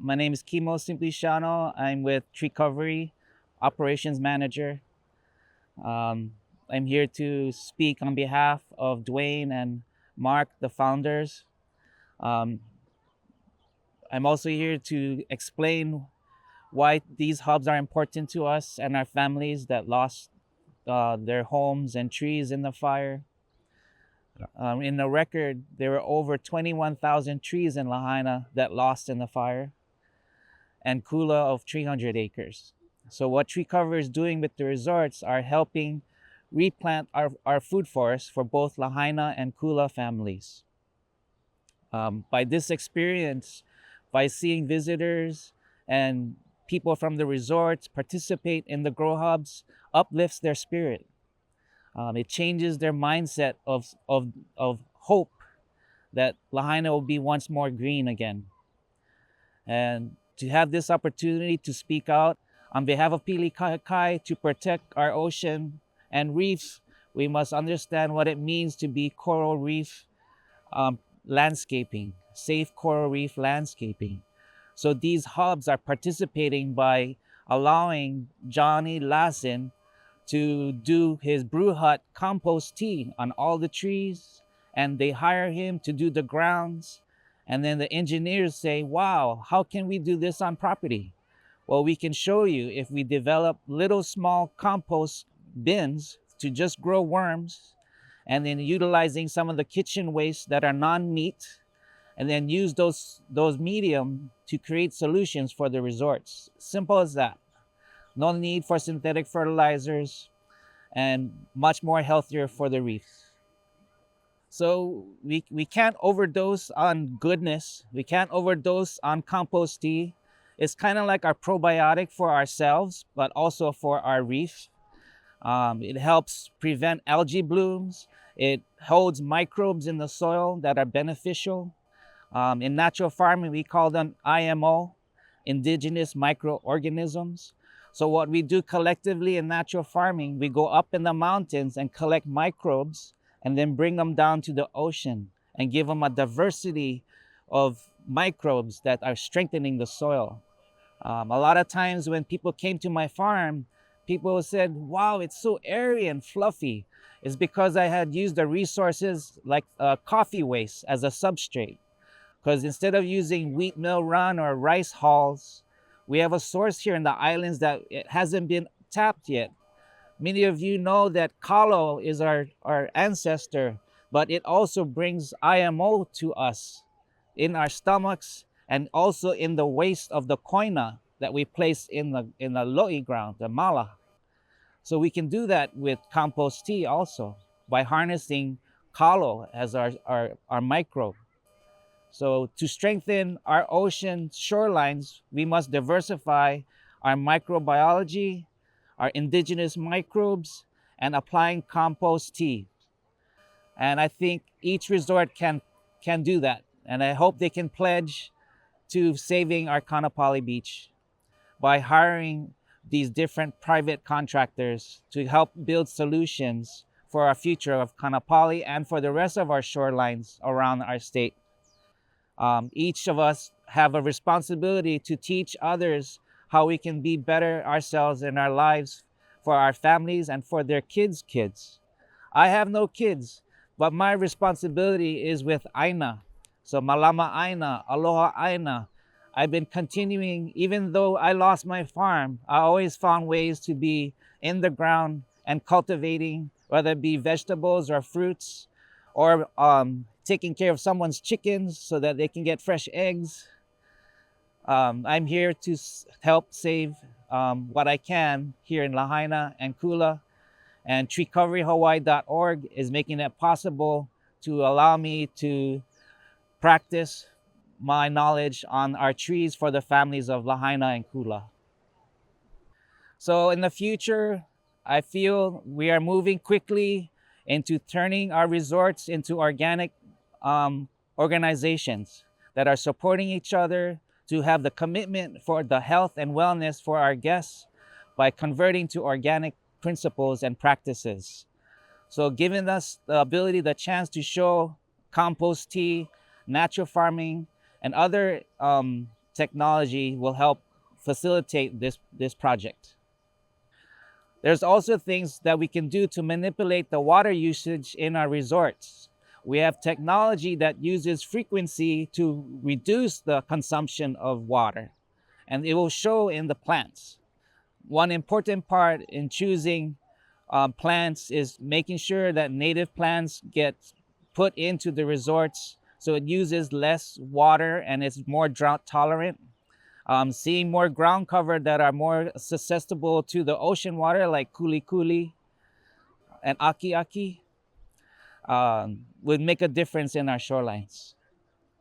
My name is Kimo Simpliciano. I'm with Tree Covery, Operations Manager. Um, I'm here to speak on behalf of Dwayne and Mark, the founders. Um, I'm also here to explain why these hubs are important to us and our families that lost their homes and trees in the fire. In the record, there were over 21,000 trees in Lahaina that lost in the fire, and Kula of 300 acres. So what Tree Cover is doing with the resorts are helping replant our food forests for both Lahaina and Kula families. By this experience, by seeing visitors and people from the resorts participate in the grow hubs, uplifts their spirit. It changes their mindset of hope that Lahaina will be once more green again. And to have this opportunity to speak out on behalf of Pili Kahakai to protect our ocean and reefs, we must understand what it means to be coral reef landscaping, safe coral reef landscaping. So these hubs are participating by allowing Johnny Lassin to do his brew hut compost tea on all the trees, and they hire him to do the grounds. And then the engineers say, wow, how can we do this on property? Well, we can show you if we develop little small compost bins to just grow worms, and then utilizing some of the kitchen wastes that are non-meat, and then use those medium to create solutions for the resorts. Simple as that. No need for synthetic fertilizers, and much more healthier for the reefs. So we can't overdose on goodness. We can't overdose on compost tea. It's kind of like our probiotic for ourselves, but also for our reef. It helps prevent algae blooms. It holds microbes in the soil that are beneficial. In natural farming, we call them IMO, indigenous microorganisms. So what we do collectively in natural farming, we go up in the mountains and collect microbes and then bring them down to the ocean and give them a diversity of microbes that are strengthening the soil. A lot of times when people came to my farm, people said, wow, it's so airy and fluffy. It's because I had used the resources like coffee waste as a substrate. Because instead of using wheat mill run or rice hulls, we have a source here in the islands that it hasn't been tapped yet. Many of you know that kalo is our ancestor, but it also brings IMO to us in our stomachs and also in the waste of the koina that we place in the lo'i ground, the mala. So we can do that with compost tea also by harnessing kalo as our microbe. So to strengthen our ocean shorelines, we must diversify our microbiology, our indigenous microbes, and applying compost tea. And I think each resort can do that. And I hope they can pledge to saving our Kanapali Beach by hiring these different private contractors to help build solutions for our future of Kanapali and for the rest of our shorelines around our state. Each of us have a responsibility to teach others how we can be better ourselves in our lives for our families and for their kids' kids. I have no kids, but my responsibility is with Aina. So Malama Aina, Aloha Aina. I've been continuing, even though I lost my farm, I always found ways to be in the ground and cultivating, whether it be vegetables or fruits, or taking care of someone's chickens so that they can get fresh eggs. I'm here to help save what I can here in Lahaina and Kula. And treecoveryhawaii.org is making it possible to allow me to practice my knowledge on our trees for the families of Lahaina and Kula. So in the future, I feel we are moving quickly into turning our resorts into organic organizations that are supporting each other to have the commitment for the health and wellness for our guests by converting to organic principles and practices. So giving us the ability, the chance to show compost tea, natural farming, and other technology will help facilitate this project. There's also things that we can do to manipulate the water usage in our resorts. We have technology that uses frequency to reduce the consumption of water, and it will show in the plants. One important part in choosing plants is making sure that native plants get put into the resorts so it uses less water and it's more drought tolerant. Seeing more ground cover that are more susceptible to the ocean water, like kuli kuli and aki aki, would make a difference in our shorelines.